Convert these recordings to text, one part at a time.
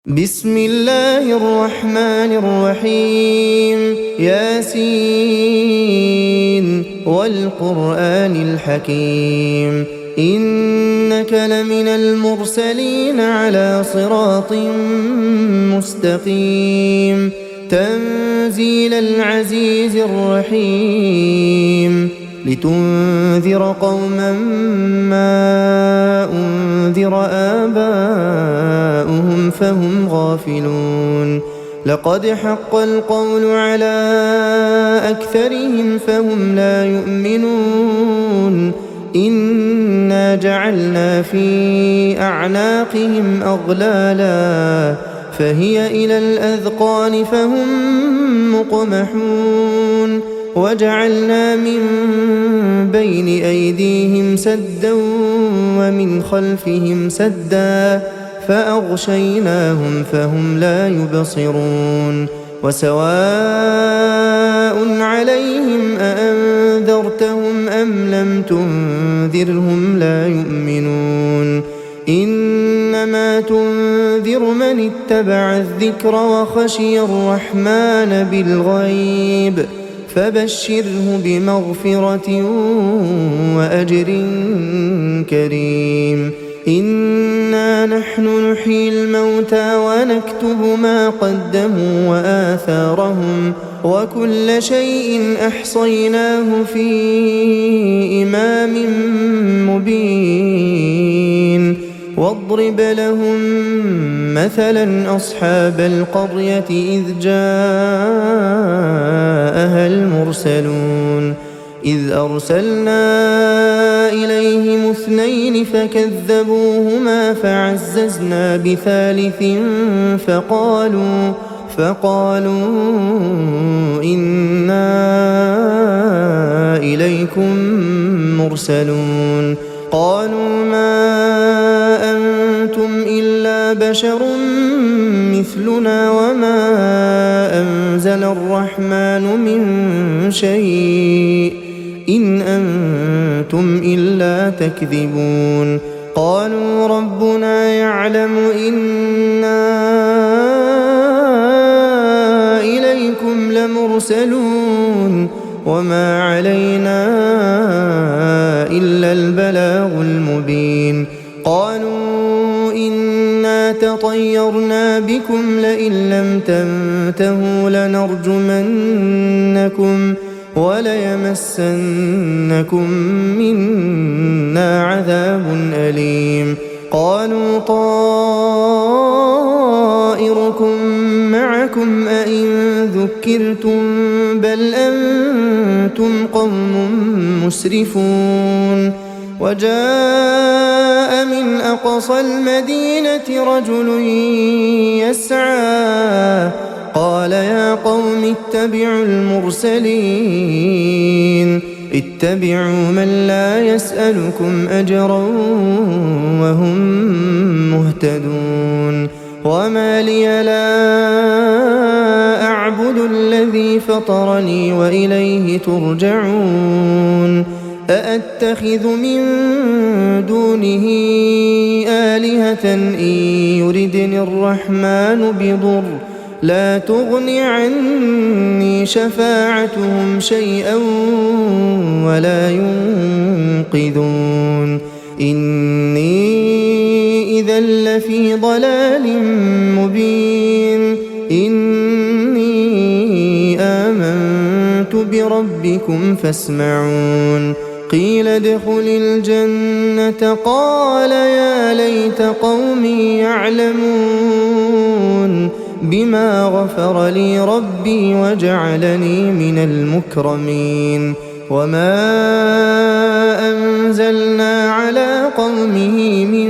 بسم الله الرحمن الرحيم ياسين والقرآن الحكيم إنك لمن المرسلين على صراط مستقيم تنزيل العزيز الرحيم لتنذر قوما ما أنذر آباؤهم فهم غافلون لقد حق القول على أكثرهم فهم لا يؤمنون إنا جعلنا في أعناقهم أغلالا فهي إلى الأذقان فهم مقمحون وجعلنا من بين أيديهم سدا ومن خلفهم سدا فأغشيناهم فهم لا يبصرون وسواء عليهم أأنذرتهم أم لم تنذرهم لا يؤمنون إنما تنذر من اتبع الذكر وخشي الرحمن بالغيب فبشره بمغفرة وأجر كريم إنا نحن نحيي الموتى ونكتب ما قدموا وآثارهم وكل شيء أحصيناه في إمام مبين واضرب لهم مثلا أصحاب القرية إذ جاءها المرسلون إذ أرسلنا إليهم اثنين فكذبوهما فعززنا بثالث فقالوا إنا إليكم مرسلون قالوا ما أنتم إلا بشر مثلنا وما أنزل الرحمن من شيء إن أنتم إلا تكذبون قالوا ربنا يعلم إنا إليكم لمرسلون وما علينا إلا البلاغ المبين قالوا إنا تطيرنا بكم لئن لم تنتهوا لنرجمنكم وليمسنكم منا عذاب أليم قالوا طائركم معكم أئن ذكرتم بل أنتم قوم مسرفون وجاء من أقصى المدينة رجل يسعى قال يا قوم اتبعوا المرسلين اتبعوا من لا يسألكم أجرا وهم مهتدون وما لي لا أعبد الذي فطرني وإليه ترجعون أأتخذ من دونه آلهة إن يردني الرحمن بضر لا تغن عني شفاعتهم شيئا ولا ينقذون إني إذا لفي ضلال مبين إني آمنت بربكم فاسمعون قيل ادخل الجنة قال يا ليت قومي يعلمون بما غفر لي ربي وجعلني من المكرمين وما أنزلنا على قومه من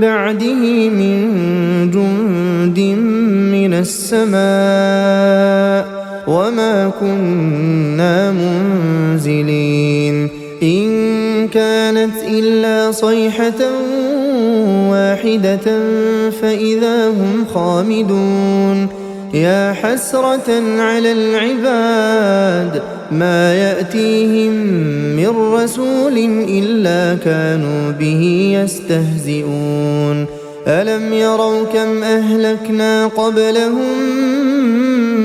بعده من جند من السماء وما كنا منزلين إن كانت إلا صيحة واحدة فإذا هم خامدون يا حسرة على العباد ما يأتيهم من رسول إلا كانوا به يستهزئون ألم يروا كم أهلكنا قبلهم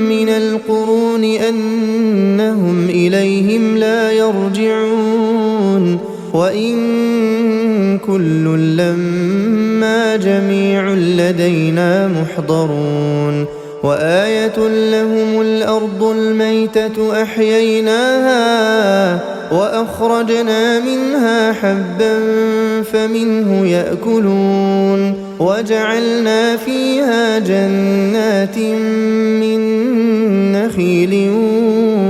من القرون أنهم إليهم لا يرجعون وإن كل لما جميع لدينا محضرون وآية لهم الأرض الميتة أحييناها وأخرجنا منها حبا فمنه يأكلون وجعلنا فيها جنات من نخيل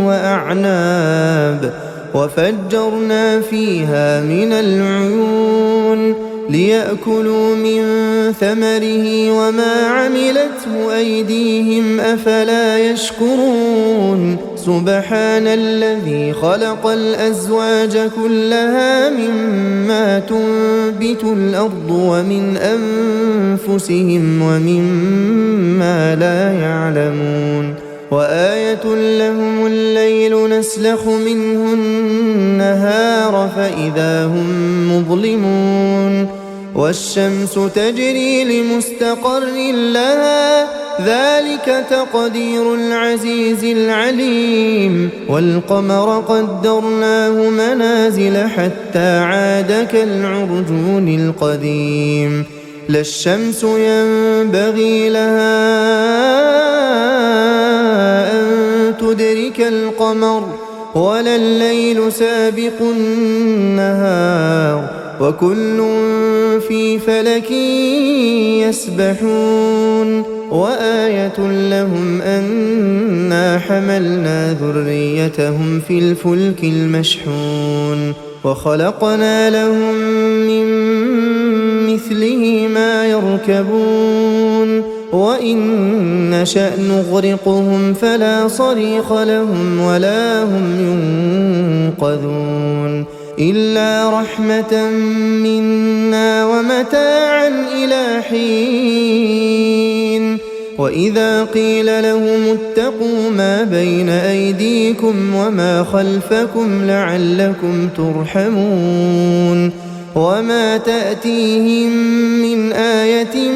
وأعناب وفجرنا فيها من العيون ليأكلوا من ثمره وما عملته أيديهم أفلا يشكرون سبحان الذي خلق الأزواج كلها مما تنبت الأرض ومن أنفسهم ومما لا يعلمون وآية لهم الليل نسلخ منه النهار فإذا هم مظلمون والشمس تجري لمستقر لها ذلك تقدير العزيز العليم والقمر قدرناه منازل حتى عاد كالعرجون القديم لا الشمس ينبغي لها أن تدرك القمر ولا الليل سابق النهار وكل في فلك يسبحون وآية لهم أنا حملنا ذريتهم في الفلك المشحون وخلقنا لهم من مثله ما يركبون وإن نشأ نغرقهم فلا صريخ لهم ولا هم ينقذون إلا رحمة منا ومتاعا إلى حين وإذا قيل لهم اتقوا ما بين أيديكم وما خلفكم لعلكم ترحمون وما تأتيهم من آية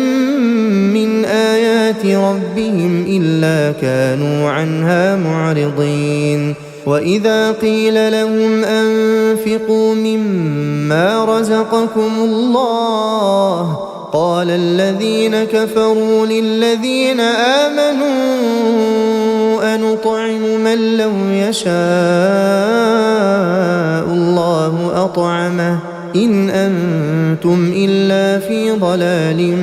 من آيات ربهم إلا كانوا عنها معرضين وإذا قيل لهم أنفقوا مما رزقكم الله قال الذين كفروا للذين آمنوا أنطعم من لو يشاء الله أطعمه إن أنتم إلا في ضلال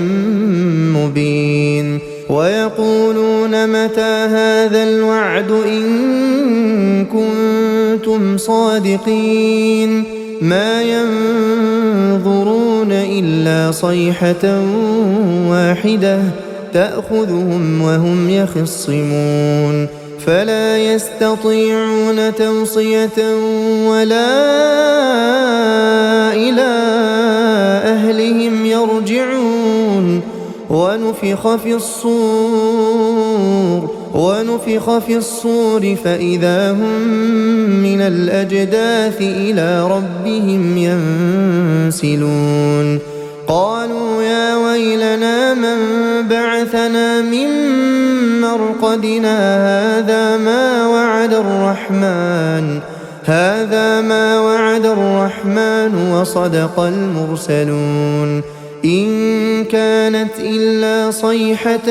مبين ويقولون متى هذا الوعد إن كنتم صادقين ما ينظرون إلا صيحة واحدة تأخذهم وهم يخصمون فلا يستطيعون توصية ولا إلى أهلهم يرجعون ونفخ في الصور فإذا هم من الأجداث إلى ربهم ينسلون قالوا يا ويلنا من بعثنا من مرقدنا هذا ما وعد الرحمن وصدق المرسلون إن كانت إلا صيحة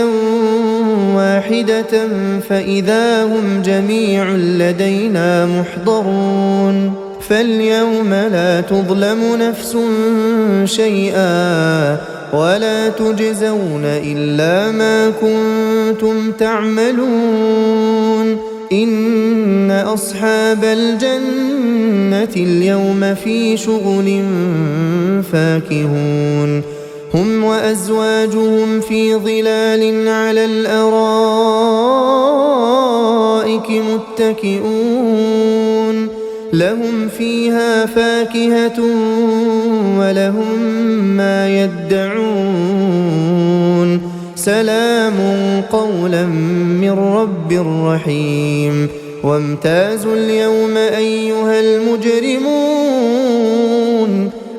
واحدة فإذا هم جميع لدينا محضرون فاليوم لا تظلم نفس شيئا ولا تجزون إلا ما كنتم تعملون إن أصحاب الجنة اليوم في شغل فاكهون هم وأزواجهم في ظلال على الأرائك متكئون لهم فيها فاكهة ولهم ما يدعون سلام قولا من رب رحيم وامتازوا اليوم أيها المجرمون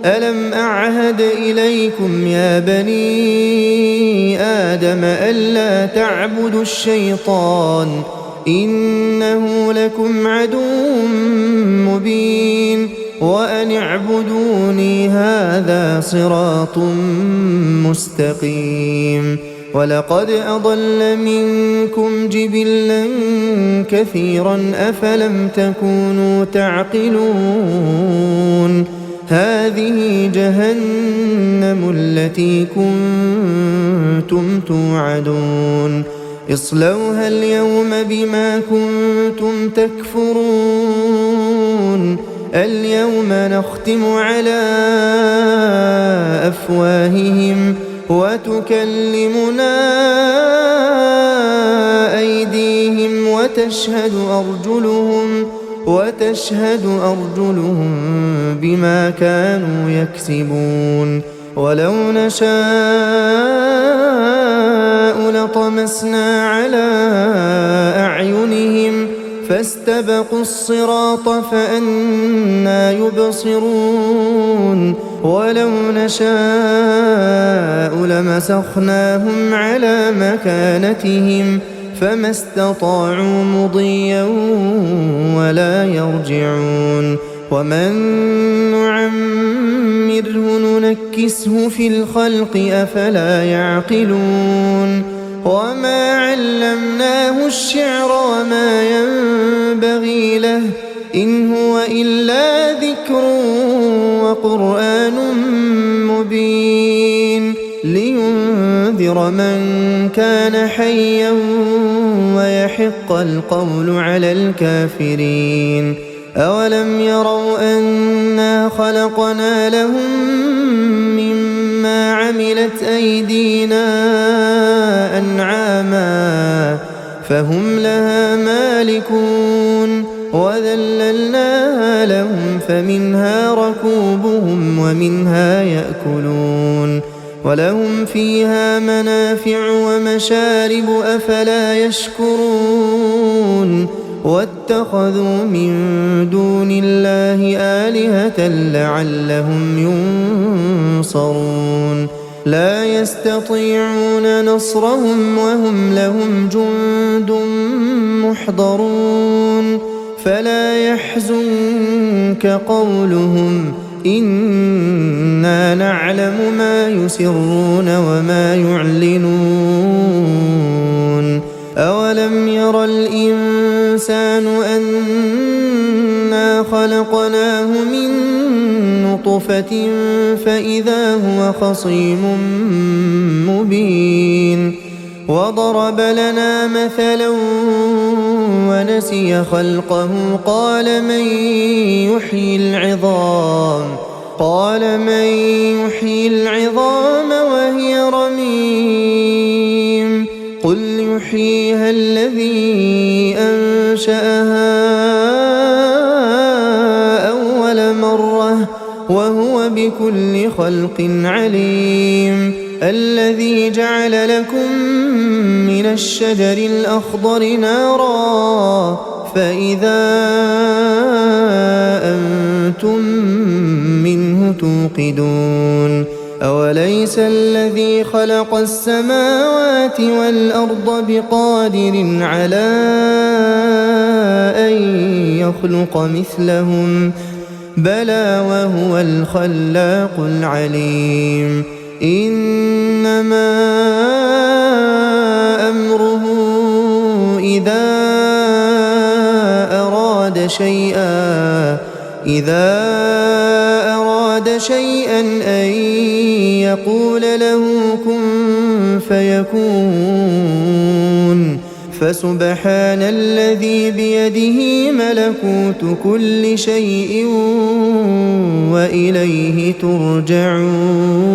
ألم أعهد إليكم يا بني آدم ألا تعبدوا الشيطان إنه لكم عدو مبين وأن اعبدوني هذا صراط مستقيم ولقد أضل منكم جبلا كثيرا أفلم تكونوا تعقلون هذه جهنم التي كنتم توعدون اصلوها اليوم بما كنتم تكفرون اليوم نختم على أفواههم وتكلمنا أيديهم وتشهد أرجلهم بما كانوا يكسبون ولو نشاء لطمسنا على أعينهم فاستبقوا الصراط فأنى يبصرون ولو نشاء لمسخناهم على مكانتهم فما استطاعوا مضيا ولا يرجعون ومن نعمره ننكسه في الخلق أفلا يعقلون وما علمناه الشعر وما ينبغي له إن هو إلا ذكر وقرآن مبين لينذر من كان حيا ويحق القول على الكافرين أولم يروا أنا خلقنا لهم مما عملت أيدينا أنعاما فهم لها مالكون وذللناها لهم فمنها ركوبهم ومنها يأكلون ولهم فيها منافع ومشارب أفلا يشكرون واتخذوا من دون الله آلهة لعلهم ينصرون لا يستطيعون نصرهم وهم لهم جند محضرون فلا يحزنك قولهم إنا نعلم ما يسرون وما يعلنون أولم ير الإنسان أنا خلقناه من نطفة فإذا هو خصيم مبين وضرب لنا مثلا ونسي خلقه قال من يحيي العظام وهي رميم قل يحييها الذي أنشأها أول مرة وهو بكل خلق عليم الذي جعل لكم من الشجر الأخضر نارا فإذا أنتم منه توقدون أوليس الذي خلق السماوات والأرض بقادر على أن يخلق مثلهم بلى وهو الخلاق العليم إنما أمره إذا أراد شيئا أن يقول له كن فيكون فسبحان الذي بيده ملكوت كل شيء وإليه ترجعون